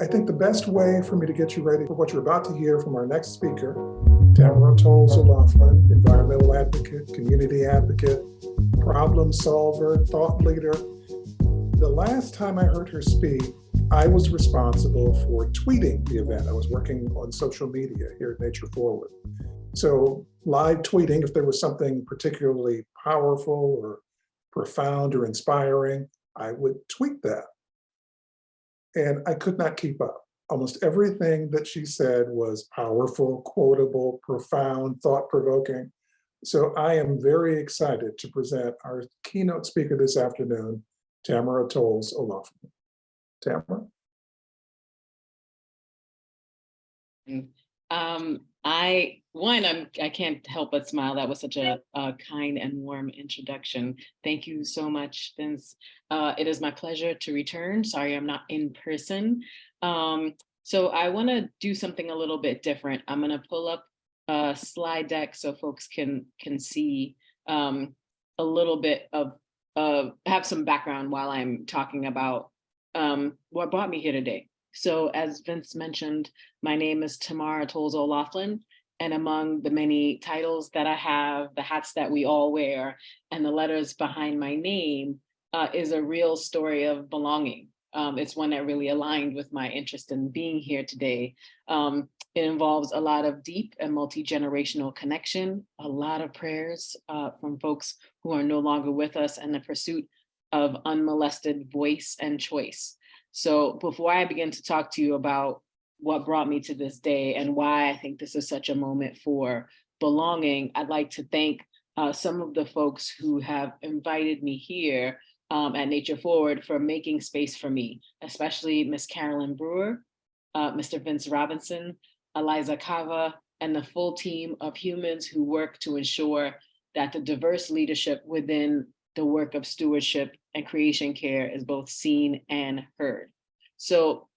I think the best way for me to get you ready for what you're about to hear from our next speaker, Toles, environmental advocate, community advocate, problem solver, thought leader. The last time I heard her speak, I was responsible for tweeting the event. I was working on social media here at Nature Forward. So live tweeting, if there was something particularly powerful or profound or inspiring, I would tweet that. And I could not keep up. Almost everything that she said was powerful, quotable, profound, thought-provoking. So I am very excited to present our keynote speaker this afternoon, Toles. Tamara? I can't help but smile. That was such a kind and warm introduction. Thank you so much, Vince. It is my pleasure to return. Sorry, I'm not in person. So I want to do something a little bit different. I'm going to pull up a slide deck so folks can see a little bit of have some background while I'm talking about what brought me here today. So as Vince mentioned, my name is Tamara Toles O'Laughlin, and among the many titles that I have, the hats that we all wear, and the letters behind my name is a real story of belonging. It's one that really aligned with my interest in being here today. It involves a lot of deep and multi-generational connection, a lot of prayers from folks who are no longer with us, and the pursuit of unmolested voice and choice. So before I begin to talk to you about what brought me to this day and why I think this is such a moment for belonging, I'd like to thank some of the folks who have invited me here at Nature Forward for making space for me, especially Miss Carolyn Brewer, Mr. Vince Robinson, Eliza Kava, and the full team of humans who work to ensure that the diverse leadership within the work of stewardship and creation care is both seen and heard. So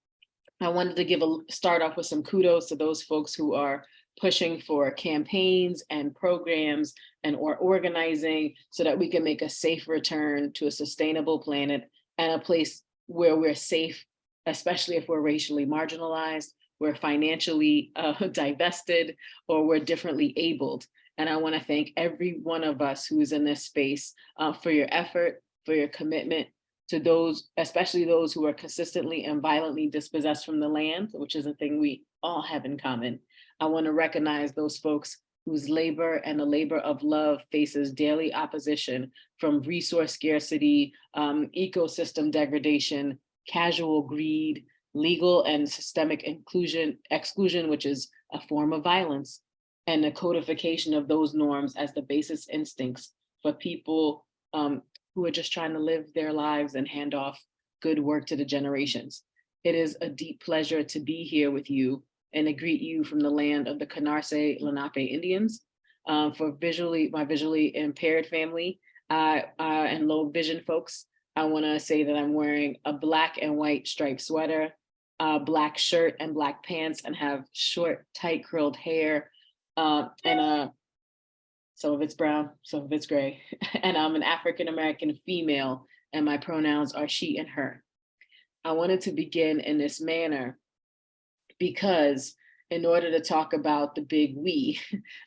I wanted to start off with some kudos to those folks who are pushing for campaigns and programs or organizing so that we can make a safe return to a sustainable planet and a place where we're safe, especially if we're racially marginalized, we're financially divested, or we're differently abled. And I want to thank every one of us who's in this space for your effort, for your commitment to those, especially those who are consistently and violently dispossessed from the land, which is a thing we all have in common. I want to recognize those folks whose labor and the labor of love faces daily opposition from resource scarcity, ecosystem degradation, casual greed, legal and systemic exclusion, which is a form of violence, and the codification of those norms as the basis instincts for people who are just trying to live their lives and hand off good work to the generations. It is a deep pleasure to be here with you and to greet you from the land of the Canarsie Lenape Indians. For my visually impaired family and low vision folks, I wanna say that I'm wearing a black and white striped sweater, a black shirt and black pants, and have short, tight curled hair, and some of it's brown, some of it's gray. And I'm an African-American female, and my pronouns are she and her. I wanted to begin in this manner because in order to talk about the big we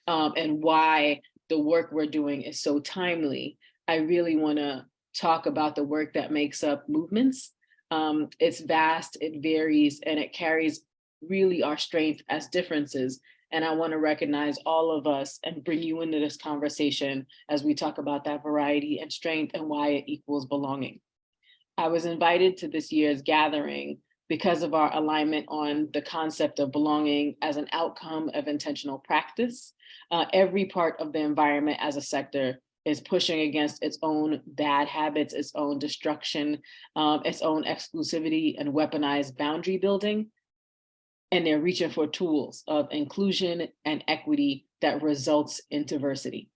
and why the work we're doing is so timely, I really want to talk about the work that makes up movements. It's vast, it varies, and it carries really our strength as differences. And I want to recognize all of us and bring you into this conversation as we talk about that variety and strength and why it equals belonging. I was invited to this year's gathering because of our alignment on the concept of belonging as an outcome of intentional practice. Every part of the environment as a sector is pushing against its own bad habits, its own destruction, its own exclusivity and weaponized boundary building. And they're reaching for tools of inclusion and equity that results in diversity.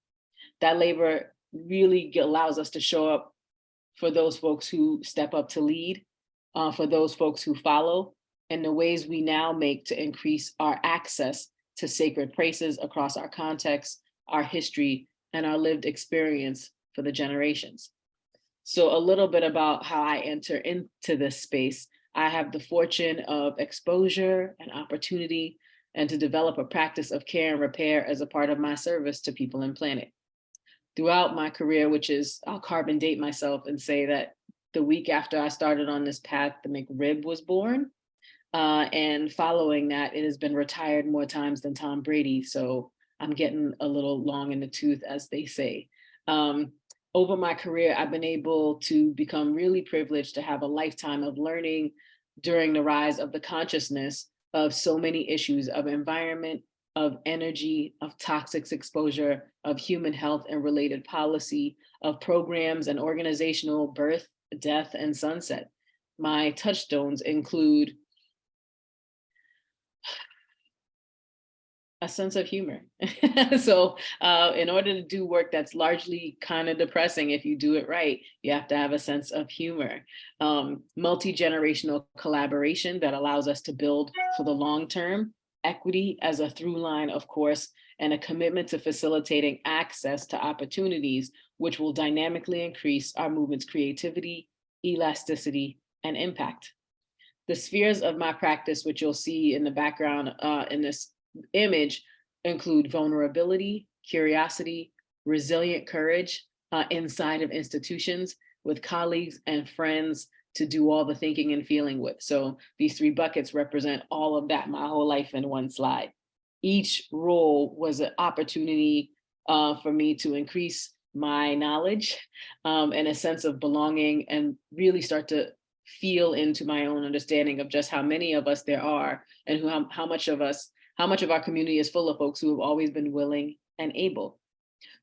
That labor really allows us to show up for those folks who step up to lead, for those folks who follow, and the ways we now make to increase our access to sacred places across our context, our history, and our lived experience for the generations. So a little bit about how I enter into this space. I have the fortune of exposure and opportunity and to develop a practice of care and repair as a part of my service to people and planet. Throughout my career, which is, I'll carbon date myself and say that the week after I started on this path, the McRib was born. And following that, it has been retired more times than Tom Brady. So I'm getting a little long in the tooth, as they say. Over my career, I've been able to become really privileged to have a lifetime of learning during the rise of the consciousness of so many issues of environment, of energy, of toxics exposure, of human health and related policy, of programs and organizational birth, death, and sunset. My touchstones include a sense of humor. So in order to do work that's largely kind of depressing, if you do it right, you have to have a sense of humor. Multi-generational collaboration that allows us to build for the long term, equity as a through line, of course, and a commitment to facilitating access to opportunities, which will dynamically increase our movement's creativity, elasticity, and impact. The spheres of my practice, which you'll see in the background in this image, include vulnerability, curiosity, resilient courage inside of institutions with colleagues and friends to do all the thinking and feeling with. So these three buckets represent all of that, my whole life in one slide. Each role was an opportunity for me to increase my knowledge and a sense of belonging and really start to feel into my own understanding of just how many of us there are and how much of our community is full of folks who have always been willing and able.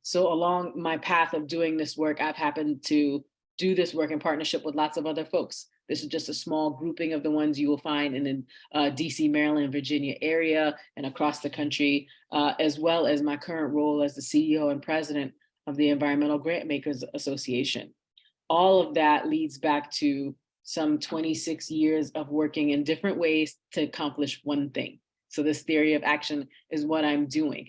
So along my path of doing this work, I've happened to do this work in partnership with lots of other folks. This is just a small grouping of the ones you will find in the DC, Maryland, Virginia area and across the country, as well as my current role as the CEO and president of the Environmental Grantmakers Association. All of that leads back to some 26 years of working in different ways to accomplish one thing. So this theory of action is what I'm doing.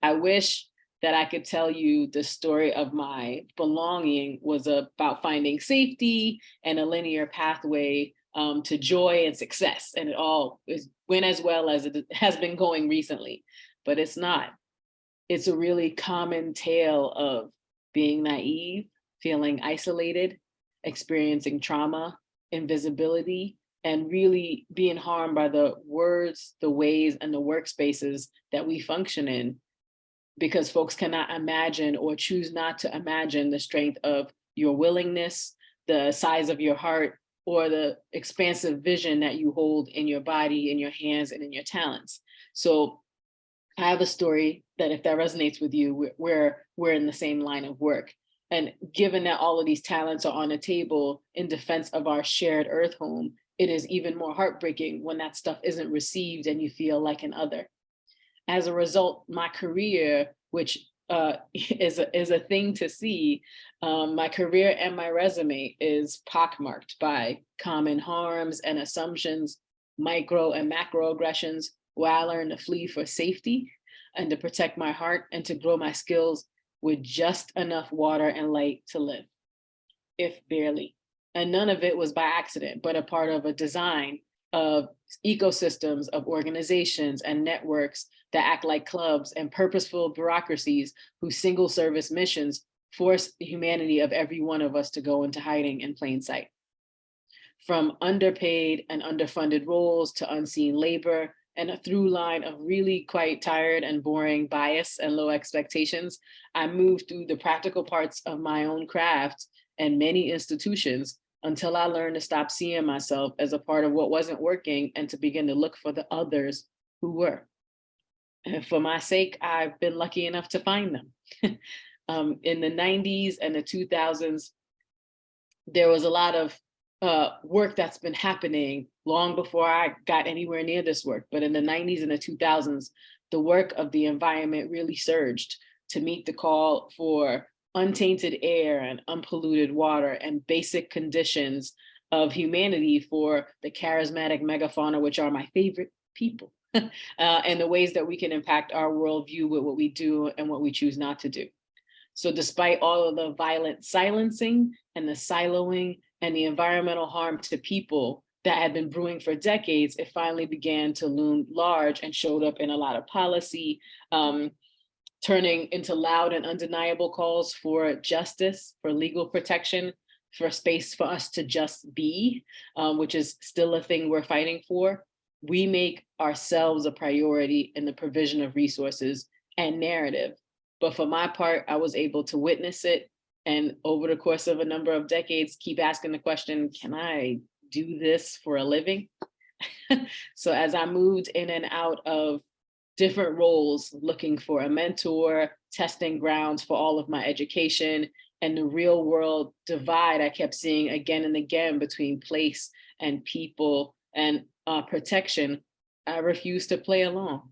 I wish that I could tell you the story of my belonging was about finding safety and a linear pathway to joy and success. And it all went as well as it has been going recently, but it's not. It's a really common tale of being naive, feeling isolated, experiencing trauma, invisibility, and really being harmed by the words, the ways, and the workspaces that we function in, because folks cannot imagine or choose not to imagine the strength of your willingness, the size of your heart, or the expansive vision that you hold in your body, in your hands, and in your talents. So I have a story that if that resonates with you, we're in the same line of work. And given that all of these talents are on the table in defense of our shared earth home, it is even more heartbreaking when that stuff isn't received and you feel like an other. As a result, my career, which is a thing to see, my career and my resume is pockmarked by common harms and assumptions, micro and macroaggressions, where I learned to flee for safety and to protect my heart and to grow my skills with just enough water and light to live, if barely. And none of it was by accident, but a part of a design of ecosystems, of organizations and networks that act like clubs and purposeful bureaucracies whose single service missions force the humanity of every one of us to go into hiding in plain sight. From underpaid and underfunded roles to unseen labor and a through line of really quite tired and boring bias and low expectations, I moved through the practical parts of my own craft and many institutions until I learned to stop seeing myself as a part of what wasn't working and to begin to look for the others who were. And for my sake, I've been lucky enough to find them. In the 90s and the 2000s, there was a lot of work that's been happening long before I got anywhere near this work. But in the 90s and the 2000s, the work of the environment really surged to meet the call for untainted air and unpolluted water and basic conditions of humanity for the charismatic megafauna, which are my favorite people, and the ways that we can impact our worldview with what we do and what we choose not to do. So despite all of the violent silencing and the siloing and the environmental harm to people that had been brewing for decades, it finally began to loom large and showed up in a lot of policy, turning into loud and undeniable calls for justice, for legal protection, for space for us to just be, which is still a thing we're fighting for. We make ourselves a priority in the provision of resources and narrative. But for my part, I was able to witness it. And over the course of a number of decades, keep asking the question, can I do this for a living? So as I moved in and out of different roles, looking for a mentor, testing grounds for all of my education, and the real world divide I kept seeing again and again between place and people and protection, I refused to play along.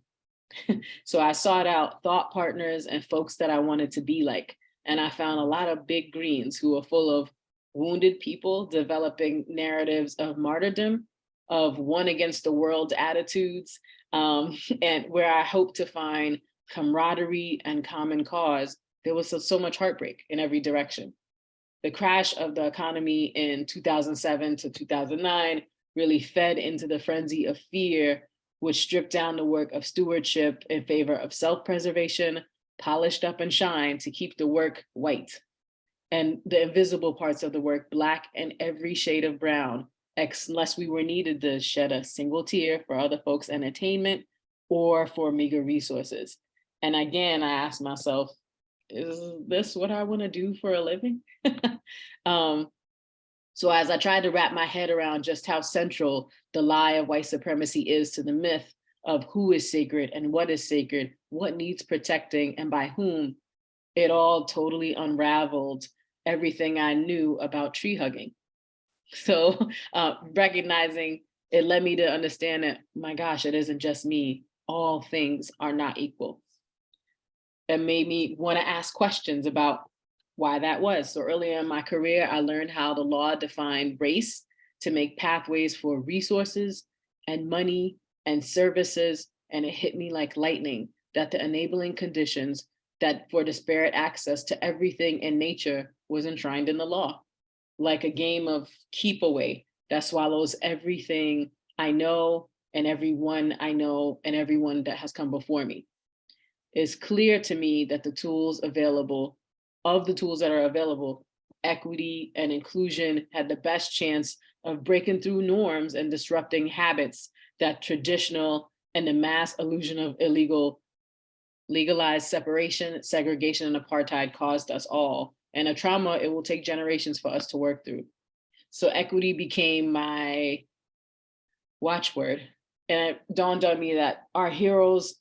So I sought out thought partners and folks that I wanted to be like. And I found a lot of big greens who are full of wounded people developing narratives of martyrdom, of one against the world attitudes, and where I hope to find camaraderie and common cause. There was so much heartbreak in every direction. The crash of the economy in 2007 to 2009 really fed into the frenzy of fear, which stripped down the work of stewardship in favor of self-preservation, polished up and shine to keep the work white, and the invisible parts of the work Black and every shade of brown, unless we were needed to shed a single tear for other folks' entertainment or for meager resources. And again, I asked myself, is this what I want to do for a living? So as I tried to wrap my head around just how central the lie of white supremacy is to the myth of who is sacred and what is sacred, what needs protecting and by whom, it all totally unraveled everything I knew about tree hugging. So recognizing it led me to understand that, my gosh, it isn't just me. All things are not equal. It made me want to ask questions about why that was. So earlier in my career, I learned how the law defined race to make pathways for resources and money and services. And it hit me like lightning that the enabling conditions that for disparate access to everything in nature was enshrined in the law, like a game of keep away that swallows everything I know and everyone I know and everyone that has come before me. It's clear to me that the tools that are available, equity and inclusion had the best chance of breaking through norms and disrupting habits that traditional and the mass illusion of legalized separation, segregation, and apartheid caused us all, and a trauma it will take generations for us to work through. So equity became my watchword. And it dawned on me that our heroes,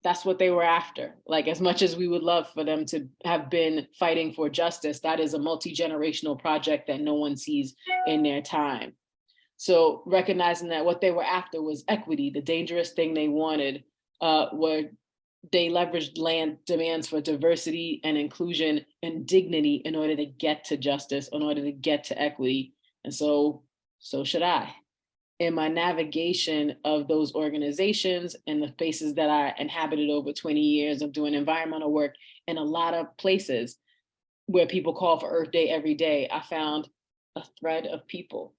that's what they were after. Like, as much as we would love for them to have been fighting for justice, that is a multi-generational project that no one sees in their time. So recognizing that what they were after was equity, the dangerous thing they wanted, were they leveraged land demands for diversity and inclusion and dignity in order to get to justice, in order to get to equity. And so should I. In my navigation of those organizations and the spaces that I inhabited over 20 years of doing environmental work in a lot of places where people call for Earth Day every day, I found a thread of people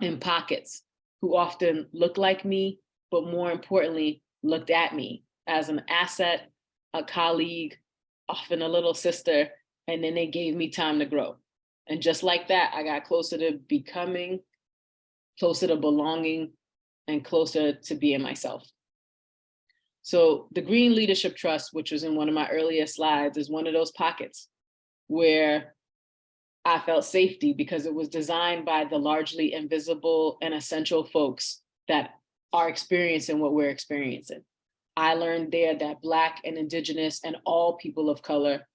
in pockets who often looked like me, but more importantly, looked at me as an asset, a colleague, often a little sister, and then they gave me time to grow. And just like that, I got closer to becoming, closer to belonging, and closer to being myself. So the Green Leadership Trust, which was in one of my earlier slides, is one of those pockets where I felt safety because it was designed by the largely invisible and essential folks that are experiencing what we're experiencing. I learned there that Black and Indigenous and all people of color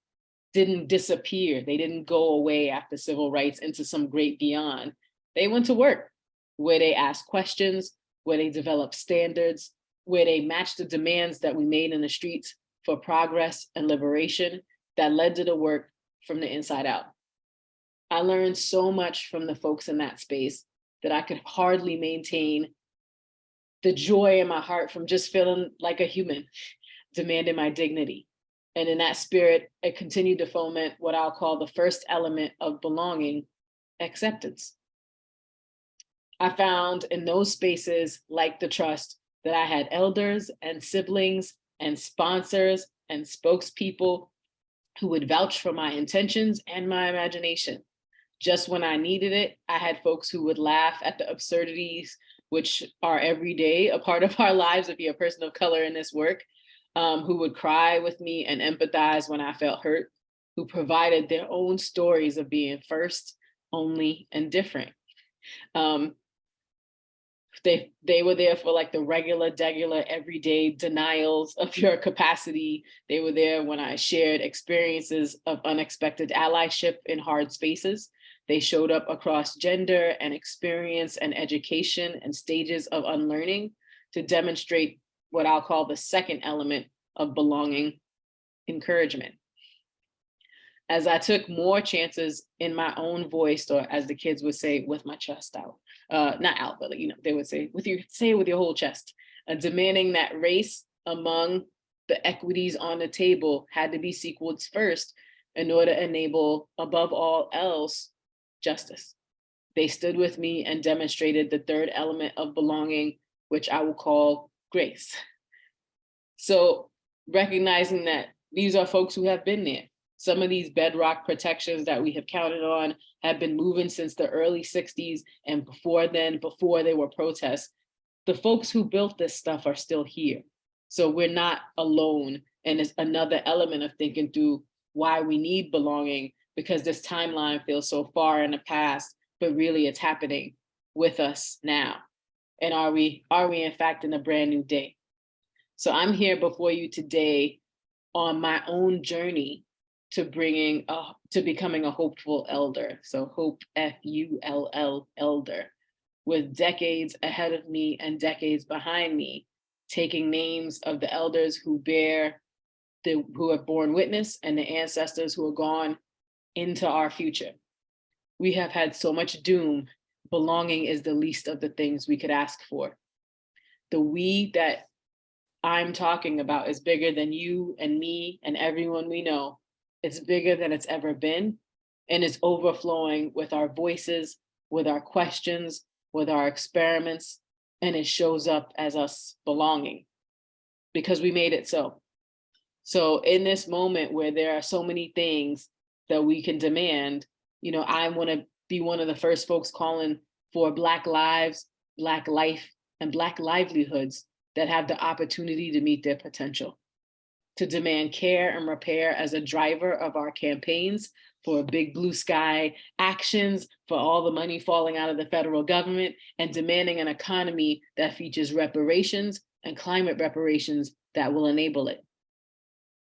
didn't disappear. They didn't go away after civil rights into some great beyond. They went to work where they asked questions, where they developed standards, where they matched the demands that we made in the streets for progress and liberation that led to the work from the inside out. I learned so much from the folks in that space that I could hardly maintain the joy in my heart from just feeling like a human, demanding my dignity. And in that spirit, it continued to foment what I'll call the first element of belonging, acceptance. I found in those spaces like the trust that I had elders and siblings and sponsors and spokespeople who would vouch for my intentions and my imagination. Just when I needed it, I had folks who would laugh at the absurdities, which are every day a part of our lives if you're a person of color in this work, who would cry with me and empathize when I felt hurt, who provided their own stories of being first, only, and different. They were there for like the regular, everyday denials of your capacity. They were there when I shared experiences of unexpected allyship in hard spaces. They showed up across gender and experience and education and stages of unlearning to demonstrate what I'll call the second element of belonging: encouragement. As I took more chances in my own voice, or as the kids would say, with my chest out, not out, but they would say, say it with your whole chest, demanding that race among the equities on the table had to be sequenced first in order to enable, above all else, justice. They stood with me and demonstrated the third element of belonging, which I will call grace. So recognizing that these are folks who have been there. Some of these bedrock protections that we have counted on have been moving since the early 60s, and before then, before there were protests, the folks who built this stuff are still here. So we're not alone, and it's another element of thinking through why we need belonging, because this timeline feels so far in the past, but really it's happening with us now. And are we in fact in a brand new day? So I'm here before you today on my own journey to becoming a hopeful elder. So hope, F-U-L-L, elder, with decades ahead of me and decades behind me, taking names of the elders who have borne witness and the ancestors who are gone into our future. We have had so much doom. Belonging is the least of the things we could ask for. The we that I'm talking about is bigger than you and me and everyone we know. It's bigger than it's ever been, and it's overflowing with our voices, with our questions, with our experiments, and it shows up as us belonging because we made it so. So in this moment where there are so many things that we can demand, I want to be one of the first folks calling for Black lives, Black life, and Black livelihoods that have the opportunity to meet their potential, to demand care and repair as a driver of our campaigns for big blue sky actions, for all the money falling out of the federal government, and demanding an economy that features reparations and climate reparations that will enable it.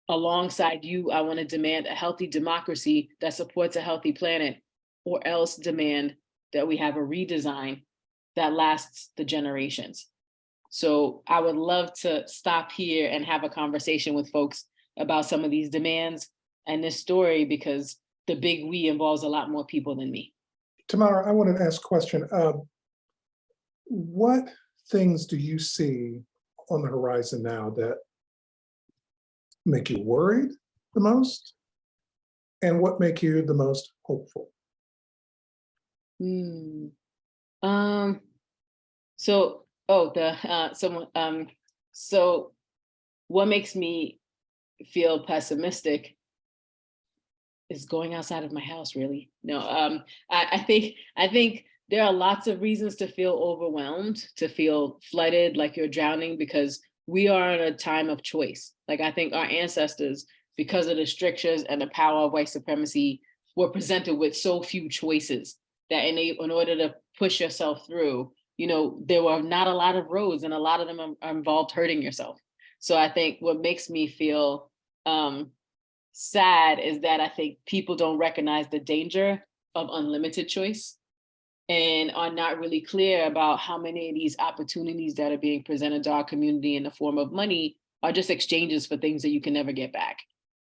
Alongside you, I want to demand a healthy democracy that supports a healthy planet, or else demand that we have a redesign that lasts the generations. So I would love to stop here and have a conversation with folks about some of these demands and this story, because the big we involves a lot more people than me. Tamara, I want to ask a question. What things do you see on the horizon now that make you worried the most? And what make you the most hopeful? So what makes me feel pessimistic is going outside of my house, really. No, I think there are lots of reasons to feel overwhelmed, to feel flooded, like you're drowning, because we are in a time of choice. Like, I think our ancestors, because of the strictures and the power of white supremacy, were presented with so few choices that in order to push yourself through, there were not a lot of roads, and a lot of them are involved hurting yourself. So I think what makes me feel sad is that I think people don't recognize the danger of unlimited choice and are not really clear about how many of these opportunities that are being presented to our community in the form of money are just exchanges for things that you can never get back.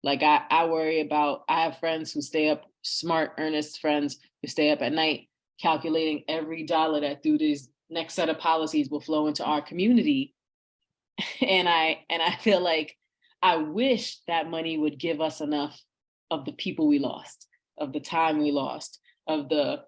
Like I worry about, I have friends who stay up, smart, earnest friends who stay up at night calculating every dollar that through these next set of policies will flow into our community. And I feel like I wish that money would give us enough of the people we lost, of the time we lost, of the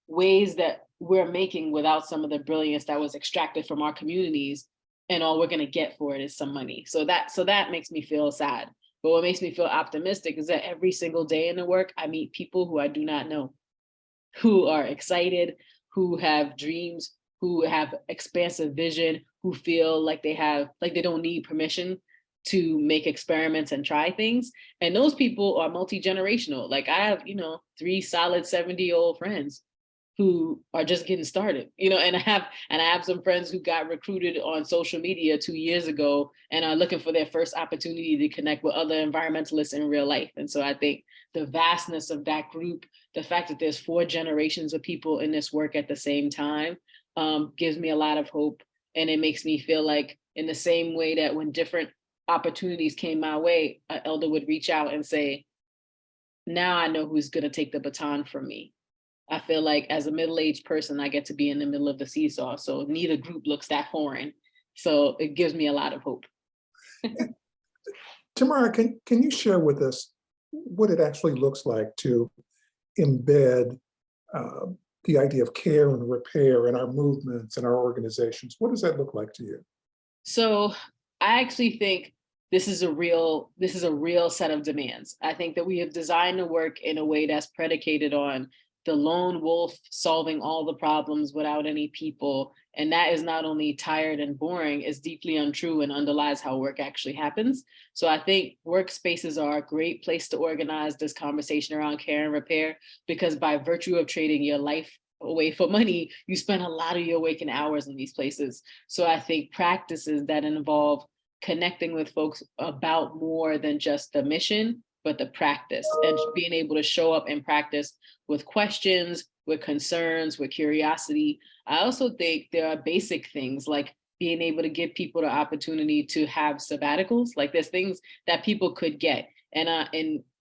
ways that we're making without some of the brilliance that was extracted from our communities, and all we're going to get for it is some money. So that makes me feel sad. But what makes me feel optimistic is that every single day in the work, I meet people who I do not know, who are excited, who have dreams, who have expansive vision, who feel like they don't need permission to make experiments and try things. And those people are multi-generational. Like I have, 3 solid 70-year-old friends who are just getting started, and I have some friends who got recruited on social media 2 years ago and are looking for their first opportunity to connect with other environmentalists in real life. And so I think the vastness of that group, the fact that there's 4 generations of people in this work at the same time, gives me a lot of hope. And it makes me feel like, in the same way that when different opportunities came my way, an elder would reach out and say, now I know who's going to take the baton from me. I feel like as a middle-aged person, I get to be in the middle of the seesaw. So neither group looks that foreign. So it gives me a lot of hope. Tamara, can you share with us what it actually looks like to embed the idea of care and repair in our movements and our organizations? What does that look like to you? So I actually think this is a real set of demands. I think that we have designed the work in a way that's predicated on the lone wolf solving all the problems without any people. And that is not only tired and boring, it's deeply untrue and underlies how work actually happens. So I think workspaces are a great place to organize this conversation around care and repair, because by virtue of trading your life away for money, you spend a lot of your waking hours in these places. So I think practices that involve connecting with folks about more than just the mission, but the practice, and being able to show up and practice with questions, with concerns, with curiosity. I also think there are basic things like being able to give people the opportunity to have sabbaticals. Like there's things that people could get. And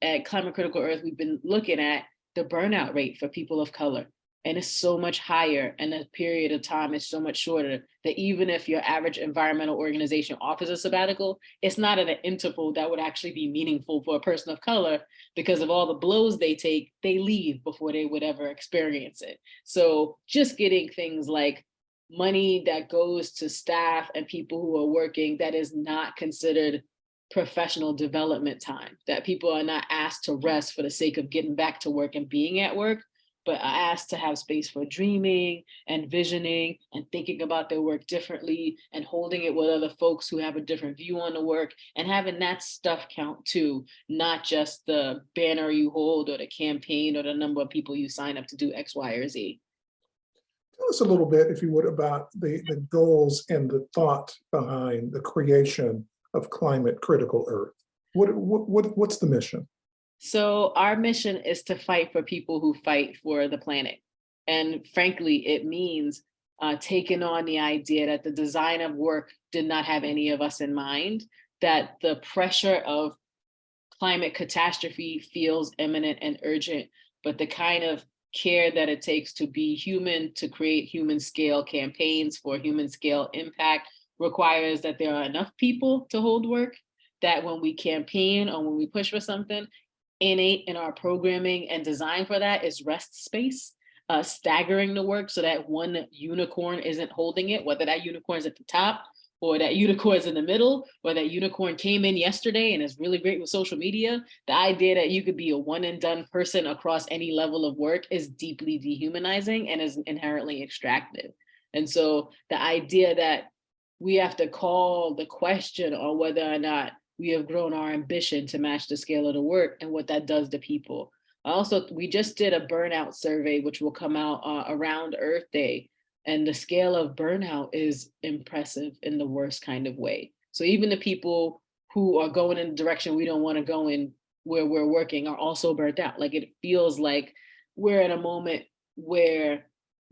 at Climate Critical Earth, we've been looking at the burnout rate for people of color. And it's so much higher, and the period of time is so much shorter, that even if your average environmental organization offers a sabbatical, it's not at an interval that would actually be meaningful for a person of color, because of all the blows they take, they leave before they would ever experience it. So just getting things like money that goes to staff and people who are working that is not considered professional development time, that people are not asked to rest for the sake of getting back to work and being at work, but are asked to have space for dreaming and visioning and thinking about their work differently and holding it with other folks who have a different view on the work, and having that stuff count too, not just the banner you hold or the campaign or the number of people you sign up to do X, Y, or Z. Tell us a little bit, if you would, about the goals and the thought behind the creation of Climate Critical Earth. What's the mission? So our mission is to fight for people who fight for the planet. And frankly, it means taking on the idea that the design of work did not have any of us in mind, that the pressure of climate catastrophe feels imminent and urgent, but the kind of care that it takes to be human, to create human scale campaigns for human scale impact, requires that there are enough people to hold work, that when we campaign or when we push for something, innate in our programming and design for that is rest space, staggering the work so that one unicorn isn't holding it, whether that unicorn is at the top or that unicorn is in the middle, or that unicorn came in yesterday and is really great with social media. The idea that you could be a one and done person across any level of work is deeply dehumanizing and is inherently extractive. And so the idea that we have to call the question on whether or not we have grown our ambition to match the scale of the work and what that does to people. Also, we just did a burnout survey, which will come out around Earth Day. And the scale of burnout is impressive in the worst kind of way. So even the people who are going in the direction we don't want to go in where we're working are also burnt out. Like it feels like we're in a moment where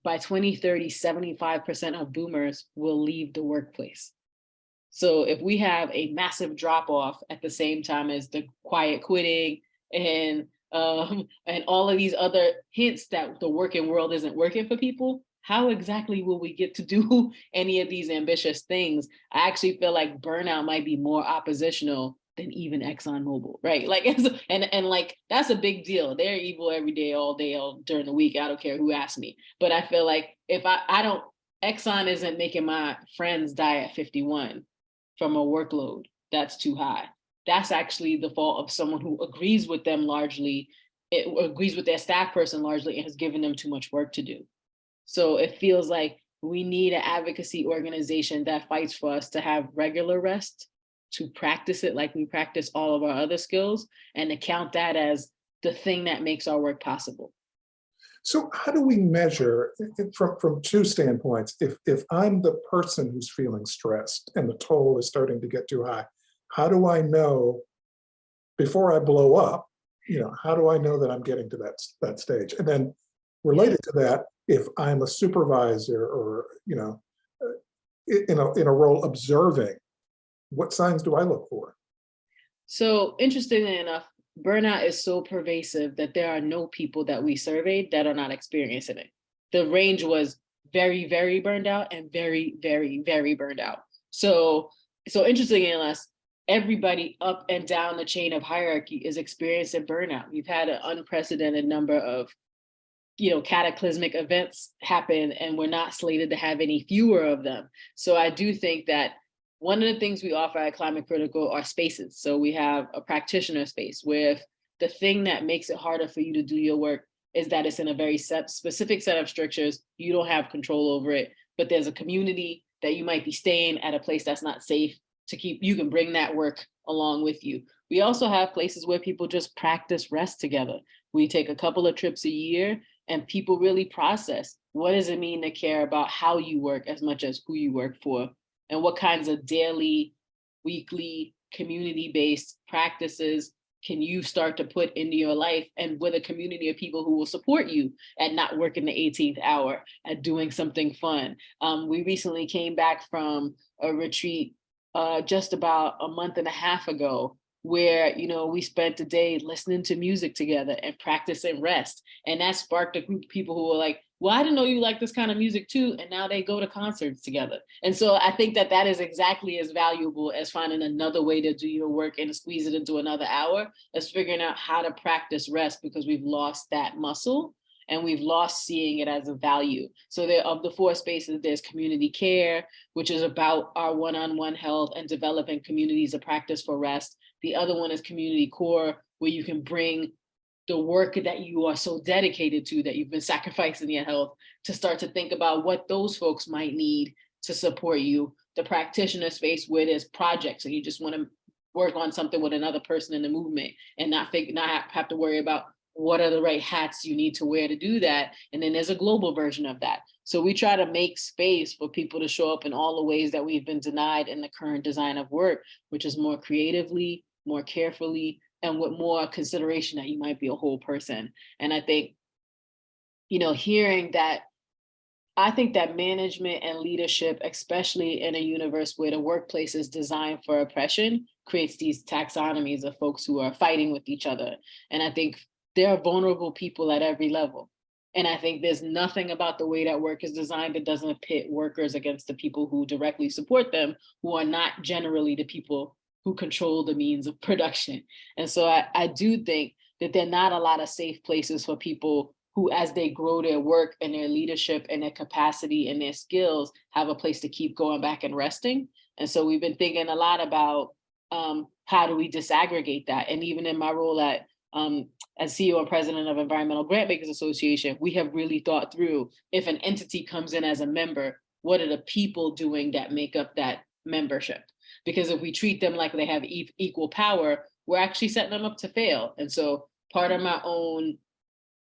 by 2030, 75% of boomers will leave the workplace. So if we have a massive drop off at the same time as the quiet quitting and all of these other hints that the working world isn't working for people, how exactly will we get to do any of these ambitious things? I actually feel like burnout might be more oppositional than even ExxonMobil, right? Like, and like, that's a big deal. They're evil every day, all day, all during the week. I don't care who asks me. But I feel like if I don't, Exxon isn't making my friends die at 51 from a workload that's too high. That's actually the fault of someone who agrees with them largely, it agrees with their staff person largely, and has given them too much work to do. So it feels like we need an advocacy organization that fights for us to have regular rest, to practice it like we practice all of our other skills, and to count that as the thing that makes our work possible. So how do we measure from two standpoints? If I'm the person who's feeling stressed and the toll is starting to get too high, how do I know before I blow up, how do I know that I'm getting to that stage? And then related to that, if I'm a supervisor or, in a role observing, what signs do I look for? So interestingly enough, burnout is so pervasive that there are no people that we surveyed that are not experiencing it. The range was very, very burned out and very, very, very burned out. So interestingly enough, everybody up and down the chain of hierarchy is experiencing burnout. We've had an unprecedented number of cataclysmic events happen, and we're not slated to have any fewer of them. So I do think that one of the things we offer at Climate Critical are spaces. So we have a practitioner space where if the thing that makes it harder for you to do your work is that it's in a very specific set of strictures, you don't have control over it, but there's a community that you might be staying at a place that's not safe to keep, you can bring that work along with you. We also have places where people just practice rest together. We take a couple of trips a year and people really process, what does it mean to care about how you work as much as who you work for? And what kinds of daily, weekly, community-based practices can you start to put into your life, and with a community of people who will support you at not working the 18th hour, at doing something fun. We recently came back from a retreat just about a month and a half ago, where we spent a day listening to music together and practicing rest. And that sparked a group of people who were like, well, I didn't know you like this kind of music too. And now they go to concerts together. And so I think that that is exactly as valuable as finding another way to do your work and squeeze it into another hour, as figuring out how to practice rest, because we've lost that muscle and we've lost seeing it as a value. So there, of the 4 spaces, there's community care, which is about our one-on-one health and developing communities of practice for rest. The other one is community core, where you can bring the work that you are so dedicated to, that you've been sacrificing your health, to start to think about what those folks might need to support you. The practitioner space, where there's projects and you just want to work on something with another person in the movement and not have to worry about what are the right hats you need to wear to do that. And then there's a global version of that. So we try to make space for people to show up in all the ways that we've been denied in the current design of work, which is more creatively, more carefully, and with more consideration that you might be a whole person. And I think, hearing that, I think that management and leadership, especially in a universe where the workplace is designed for oppression, creates these taxonomies of folks who are fighting with each other. And I think there are vulnerable people at every level. And I think there's nothing about the way that work is designed that doesn't pit workers against the people who directly support them, who are not generally the people who control the means of production. And so I do think that there are not a lot of safe places for people who, as they grow their work and their leadership and their capacity and their skills, have a place to keep going back and resting. And so we've been thinking a lot about how do we disaggregate that? And even in my role as CEO and president of Environmental Grant Makers Association, we have really thought through, if an entity comes in as a member, what are the people doing that make up that membership? Because if we treat them like they have equal power, we're actually setting them up to fail. And so part of my own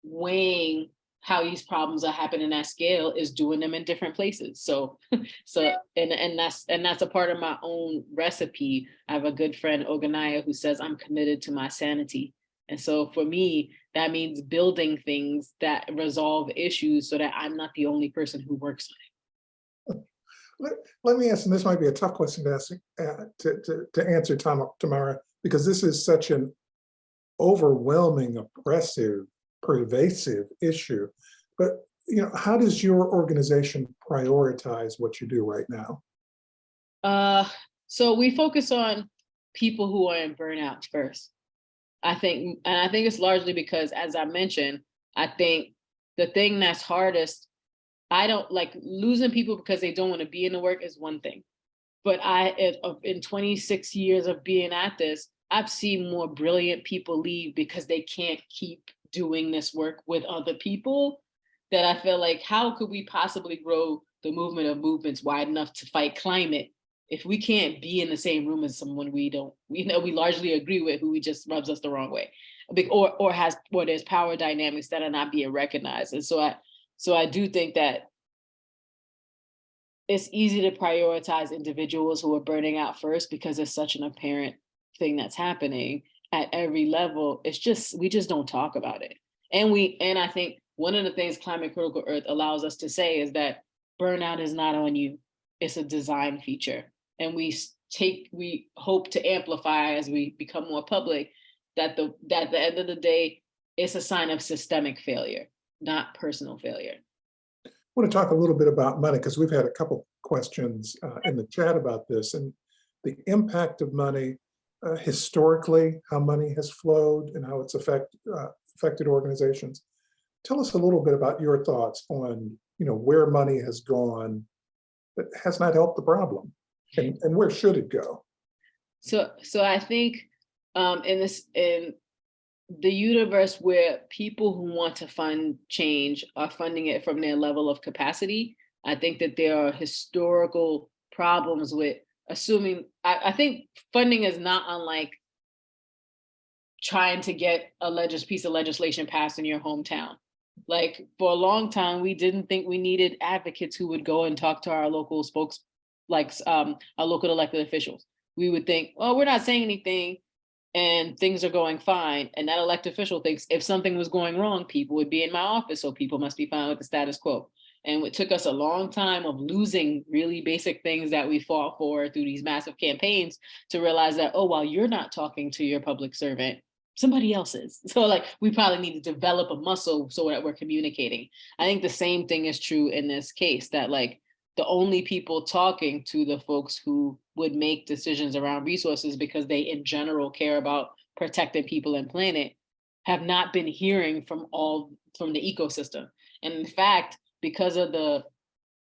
weighing how these problems are happening at scale is doing them in different places. So that's a part of my own recipe. I have a good friend, Oganaya, who says, I'm committed to my sanity. And so for me, that means building things that resolve issues so that I'm not the only person who works on it. Let me ask, and this might be a tough question to ask, to answer, Tamara, because this is such an overwhelming, oppressive, pervasive issue. But how does your organization prioritize what you do right now? So we focus on people who are in burnout first. I think it's largely because, as I mentioned, I think the thing that's hardest, I don't like losing people because they don't want to be in the work is one thing. But in 26 years of being at this, I've seen more brilliant people leave because they can't keep doing this work with other people, that I feel like, how could we possibly grow the movement of movements wide enough to fight climate if we can't be in the same room as someone we largely agree with, who we just rubs us the wrong way, or there's power dynamics that are not being recognized. And so I do think that it's easy to prioritize individuals who are burning out first because it's such an apparent thing that's happening at every level. It's just, we just don't talk about it. And I think one of the things Climate Critical Earth allows us to say is that burnout is not on you. It's a design feature. And we hope to amplify as we become more public that at the end of the day, it's a sign of systemic failure, not personal failure. I want to talk a little bit about money, because we've had a couple questions in the chat about this and the impact of money historically, how money has flowed and how it's affected organizations. Tell us a little bit about your thoughts on, where money has gone that has not helped the problem, and where should it go? So I think in the universe where people who want to fund change are funding it from their level of capacity, I think that there are historical problems with assuming. I think funding is not unlike trying to get a piece of legislation passed in your hometown. Like, for a long time, we didn't think we needed advocates who would go and talk to our local our local elected officials. We would think, oh, we're not saying anything and things are going fine. And that elected official thinks if something was going wrong, people would be in my office, so people must be fine with the status quo. And it took us a long time of losing really basic things that we fought for through these massive campaigns to realize that, oh, while you're not talking to your public servant, somebody else is. So like, we probably need to develop a muscle so that we're communicating. I think the same thing is true in this case, that like the only people talking to the folks who would make decisions around resources because they in general care about protecting people and planet have not been hearing from the ecosystem. And in fact, because of the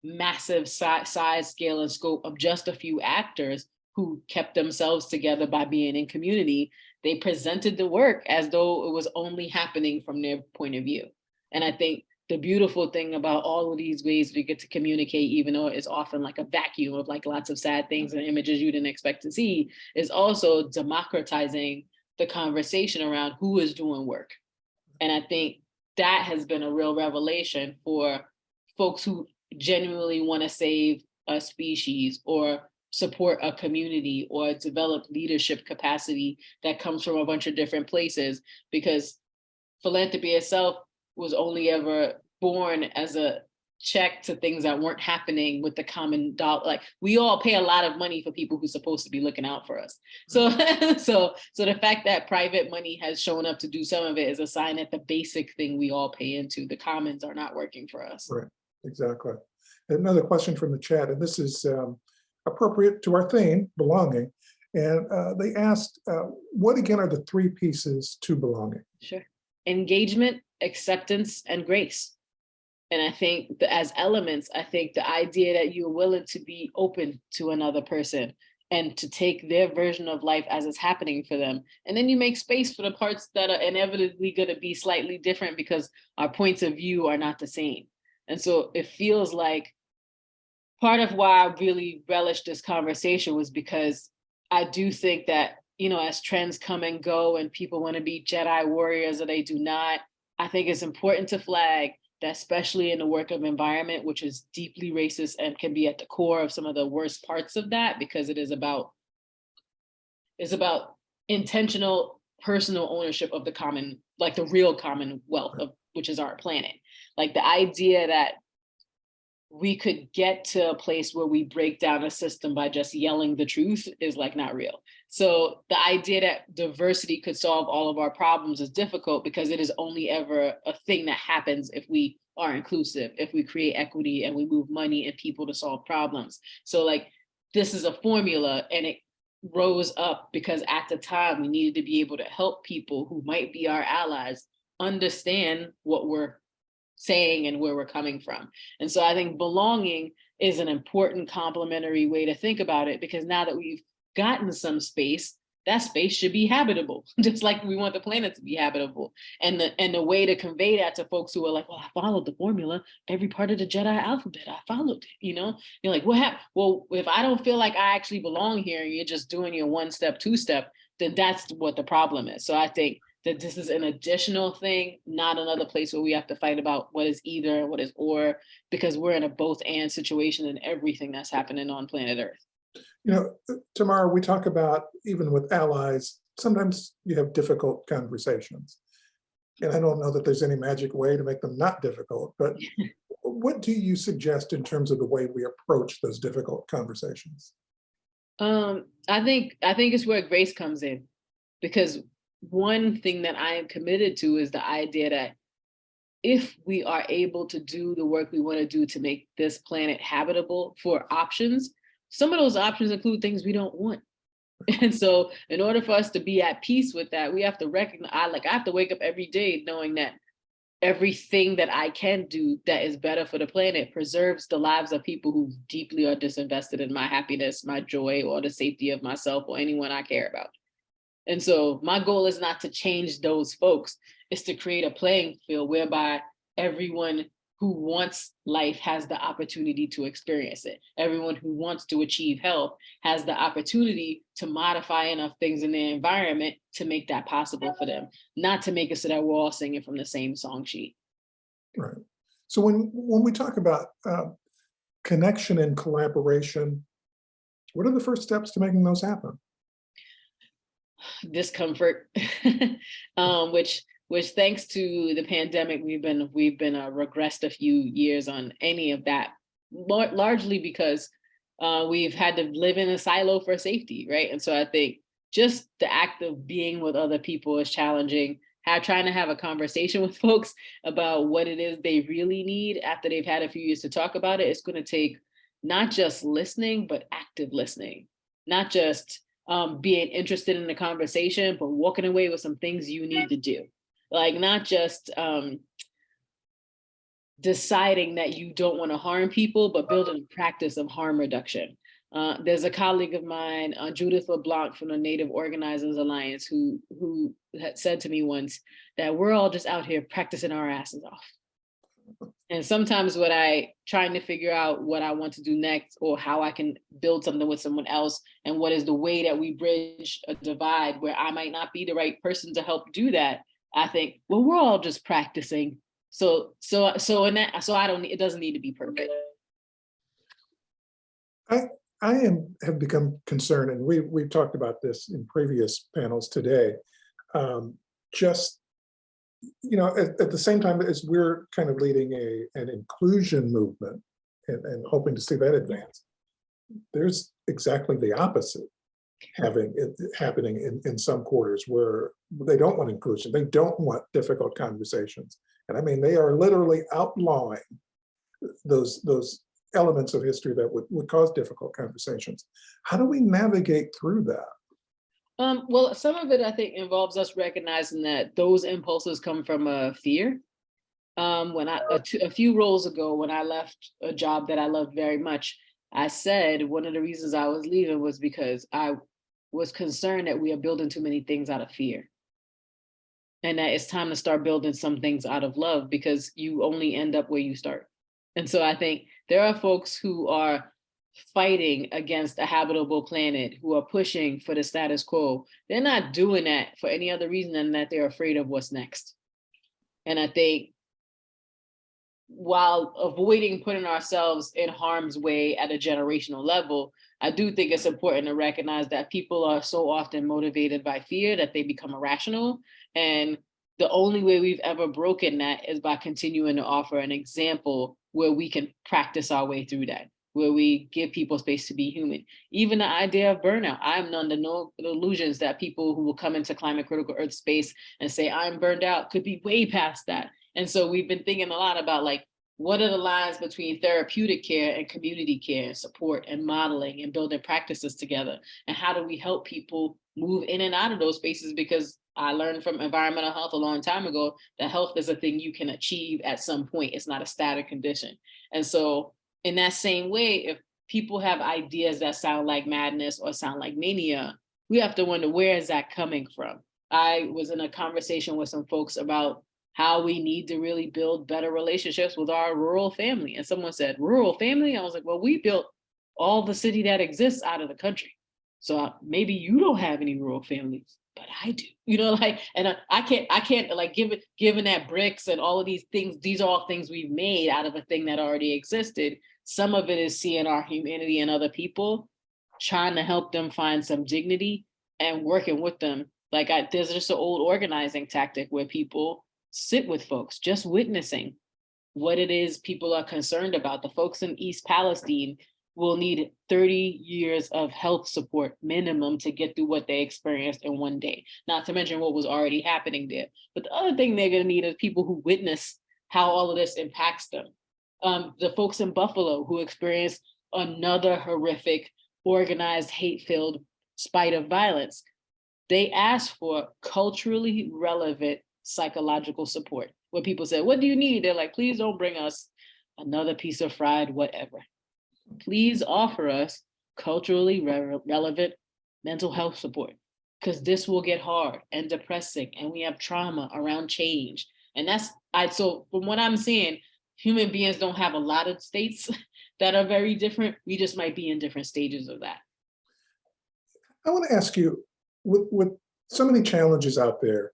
massive size, scale, and scope of just a few actors who kept themselves together by being in community, they presented the work as though it was only happening from their point of view. And I think the beautiful thing about all of these ways we get to communicate, even though it's often like a vacuum of like lots of sad things and images you didn't expect to see, is also democratizing the conversation around who is doing work. And I think that has been a real revelation for folks who genuinely want to save a species or support a community or develop leadership capacity that comes from a bunch of different places, because philanthropy itself was only ever born as a check to things that weren't happening with the common dollar. Like, we all pay a lot of money for people who's supposed to be looking out for us. So so the fact that private money has shown up to do some of it is a sign that the basic thing we all pay into, the commons, are not working for us. Right, exactly. Another question from the chat, and this is appropriate to our theme, belonging. And they asked, what again are the three pieces to belonging? Sure. Engagement, acceptance, and grace. And I think as elements, I think the idea that you're willing to be open to another person and to take their version of life as it's happening for them. And then you make space for the parts that are inevitably going to be slightly different because our points of view are not the same. And so it feels like part of why I really relished this conversation was because I do think that, as trends come and go and people want to be Jedi warriors or they do not, I think it's important to flag that, especially in the work of environment, which is deeply racist and can be at the core of some of the worst parts of that, because it is about intentional personal ownership of the common, like the real commonwealth of which is our planet. Like, the idea that we could get to a place where we break down a system by just yelling the truth is like not real. So the idea that diversity could solve all of our problems is difficult, because it is only ever a thing that happens if we are inclusive, if we create equity and we move money and people to solve problems. So like, this is a formula, and rose up because at the time we needed to be able to help people who might be our allies understand what we're saying and where we're coming from. And so I think belonging is an important complementary way to think about it, because now that we've gotten some space, that space should be habitable, just like we want the planet to be habitable. And the way to convey that to folks who are like, well, I followed the formula, every part of the Jedi alphabet, I followed it, You're like, what happened? Well, if I don't feel like I actually belong here, and you're just doing your one step, two step, then that's what the problem is. So I think that this is an additional thing, not another place where we have to fight about what is either, what is or, because we're in a both and situation in everything that's happening on planet Earth. Tamara, we talk about, even with allies, sometimes you have difficult conversations. And I don't know that there's any magic way to make them not difficult, but what do you suggest in terms of the way we approach those difficult conversations? I think it's where grace comes in, because one thing that I am committed to is the idea that if we are able to do the work we want to do to make this planet habitable for options, some of those options include things we don't want. And so in order for us to be at peace with that, we have to recognize, I have to wake up every day knowing that everything that I can do that is better for the planet preserves the lives of people who deeply are disinvested in my happiness, my joy, or the safety of myself or anyone I care about. And so my goal is not to change those folks, it's to create a playing field whereby everyone who wants life has the opportunity to experience it. Everyone who wants to achieve health has the opportunity to modify enough things in their environment to make that possible for them, not to make it so that we're all singing from the same song sheet. Right. So when we talk about connection and collaboration, what are the first steps to making those happen? Discomfort, which thanks to the pandemic, we've been regressed a few years on any of that, largely because we've had to live in a silo for safety, right? And so I think just the act of being with other people is challenging. Trying to have a conversation with folks about what it is they really need after they've had a few years to talk about it, it's going to take not just listening, but active listening, not just being interested in the conversation, but walking away with some things you need to do. Like not just deciding that you don't want to harm people, but building a practice of harm reduction. There's a colleague of mine, Judith LeBlanc from the Native Organizers Alliance, who had said to me once that we're all just out here practicing our asses off. And sometimes what trying to figure out what I want to do next, or how I can build something with someone else, and what is the way that we bridge a divide where I might not be the right person to help do that. I think, well, we're all just practicing. So it doesn't need to be perfect. I have become concerned, and we've talked about this in previous panels today. Just at the same time as we're kind of leading an inclusion movement and hoping to see that advance, there's exactly the opposite happening in some quarters where they don't want inclusion. They don't want difficult conversations. And I mean, they are literally outlawing those elements of history that would cause difficult conversations. How do we navigate through that? Well, some of it, I think, involves us recognizing that those impulses come from fear. When a few roles ago, when I left a job that I loved very much, I said one of the reasons I was leaving was because I was concerned that we are building too many things out of fear. And that it's time to start building some things out of love, because you only end up where you start. And so I think there are folks who are fighting against a habitable planet, who are pushing for the status quo. They're not doing that for any other reason than that they're afraid of what's next. And I think while avoiding putting ourselves in harm's way at a generational level, I do think it's important to recognize that people are so often motivated by fear that they become irrational. And the only way we've ever broken that is by continuing to offer an example where we can practice our way through that, where we give people space to be human. Even the idea of burnout, I'm under no illusions that people who will come into climate critical Earth space and say, I'm burned out, could be way past that. And so we've been thinking a lot about, like, what are the lines between therapeutic care and community care and support and modeling and building practices together? And how do we help people move in and out of those spaces? Because I learned from environmental health a long time ago that health is a thing you can achieve at some point. It's not a static condition. And so in that same way, if people have ideas that sound like madness or sound like mania, we have to wonder, where is that coming from? I was in a conversation with some folks about how we need to really build better relationships with our rural family. And someone said, rural family? I was like, well, we built all the city that exists out of the country. So maybe you don't have any rural families, but I do, like, and I can't like given that bricks and all of these things, these are all things we've made out of a thing that already existed. Some of it is seeing our humanity in other people, trying to help them find some dignity and working with them. Like there's just an old organizing tactic where people sit with folks, just witnessing what it is people are concerned about. The folks in East Palestine will need 30 years of health support minimum to get through what they experienced in one day, not to mention what was already happening there. But the other thing they're going to need is people who witness how all of this impacts them. The folks in Buffalo who experienced another horrific, organized, hate-filled spite of violence, they asked for culturally relevant psychological support. When people say, what do you need? They're like, please don't bring us another piece of fried whatever. Please offer us culturally relevant mental health support, because this will get hard and depressing, and we have trauma around change. And so from what I'm seeing, human beings don't have a lot of states that are very different. We just might be in different stages of that. I want to ask you, with so many challenges out there,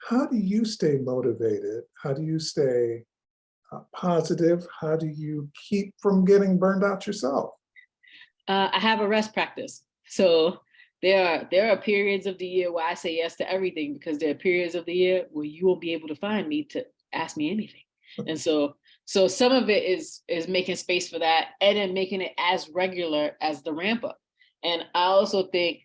how do you stay motivated? How do you stay positive? How do you keep from getting burned out yourself? I have a rest practice. So there are periods of the year where I say yes to everything, because there are periods of the year where you won't be able to find me to ask me anything. And so some of it is making space for that, and then making it as regular as the ramp up. And I also think,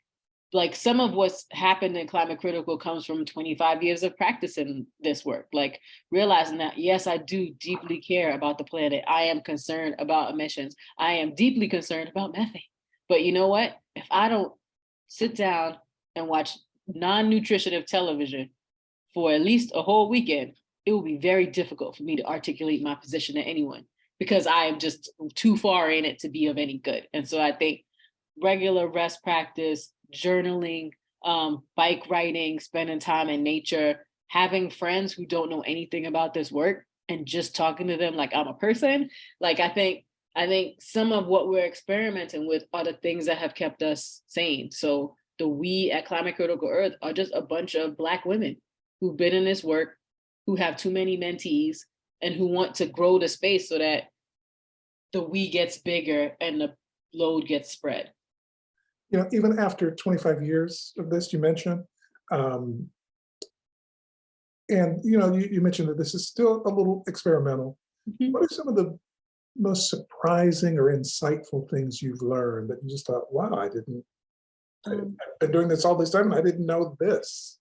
like, some of what's happened in Climate Critical comes from 25 years of practicing this work, like realizing that, yes, I do deeply care about the planet. I am concerned about emissions. I am deeply concerned about methane. But you know what? If I don't sit down and watch non-nutritive television for at least a whole weekend, it will be very difficult for me to articulate my position to anyone, because I am just too far in it to be of any good. And so I think regular rest practice, journaling, bike riding, spending time in nature, having friends who don't know anything about this work and just talking to them like I'm a person. Like, I think some of what we're experimenting with are the things that have kept us sane. So the we at Climate Critical Earth are just a bunch of Black women who've been in this work, who have too many mentees, and who want to grow the space so that the we gets bigger and the load gets spread. Even after 25 years of this, you mentioned, and you mentioned that this is still a little experimental. Mm-hmm. What are some of the most surprising or insightful things you've learned that you just thought, wow, I've been doing this all this time and I didn't know this?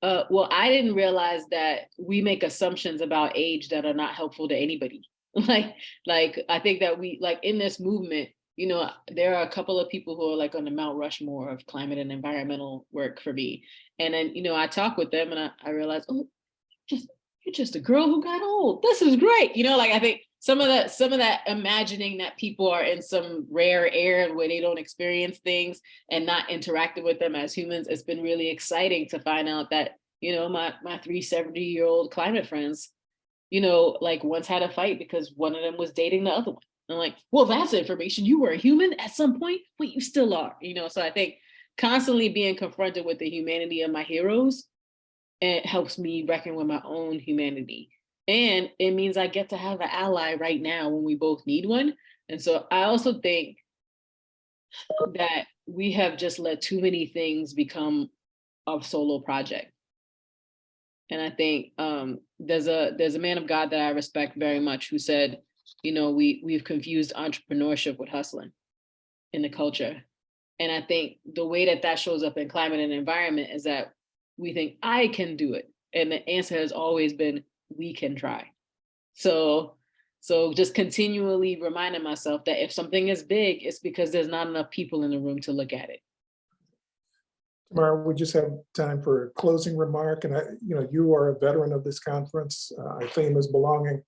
Well, I didn't realize that we make assumptions about age that are not helpful to anybody. like I think that we, like, in this movement, there are a couple of people who are like on the Mount Rushmore of climate and environmental work for me. And then, I talk with them and I realize, oh, you're just a girl who got old. This is great. I think some of that imagining that people are in some rare air where they don't experience things and not interacting with them as humans, it's been really exciting to find out that, my 3 70-year-old climate friends, like, once had a fight because one of them was dating the other one. I'm like, well, that's information. You were a human at some point, but you still are, So I think constantly being confronted with the humanity of my heroes, it helps me reckon with my own humanity. And it means I get to have an ally right now when we both need one. And so I also think that we have just let too many things become a solo project. And I think there's a man of God that I respect very much who said, we've confused entrepreneurship with hustling in the culture. And I think the way that shows up in climate and environment is that we think I can do it. And the answer has always been, we can try. So So just continually reminding myself that if something is big, it's because there's not enough people in the room to look at it. Tamara, we just have time for a closing remark, and you are a veteran of this conference. Our theme is belonging.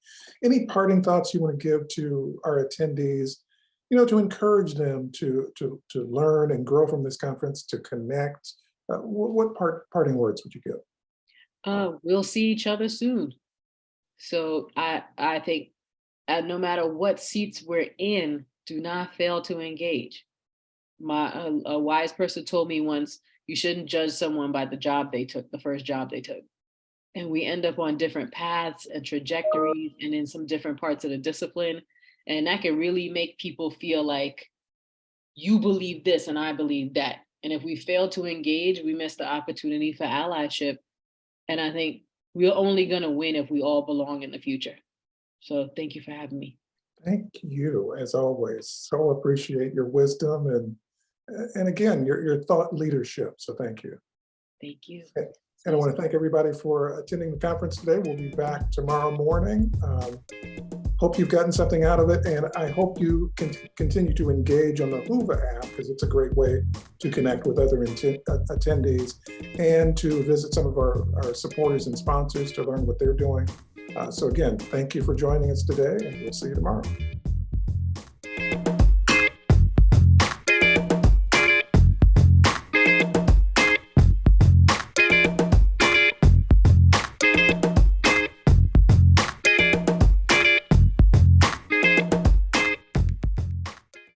Any parting thoughts you want to give to our attendees, to encourage them to learn and grow from this conference, to connect? What parting words would you give? We'll see each other soon. So I think no matter what seats we're in, do not fail to engage. A wise person told me once, you shouldn't judge someone by the job they took, the first job they took. And we end up on different paths and trajectories and in some different parts of the discipline. And that can really make people feel like you believe this and I believe that. And if we fail to engage, we miss the opportunity for allyship. And I think we're only going to win if we all belong in the future. So thank you for having me. Thank you, as always. So appreciate your wisdom and again, your thought leadership. So thank you. Thank you. And I want to thank everybody for attending the conference today. We'll be back tomorrow morning. Hope you've gotten something out of it, and I hope you can continue to engage on the Hoover app, because it's a great way to connect with other attendees and to visit some of our supporters and sponsors to learn what they're doing. So again, thank you for joining us today, and we'll see you tomorrow.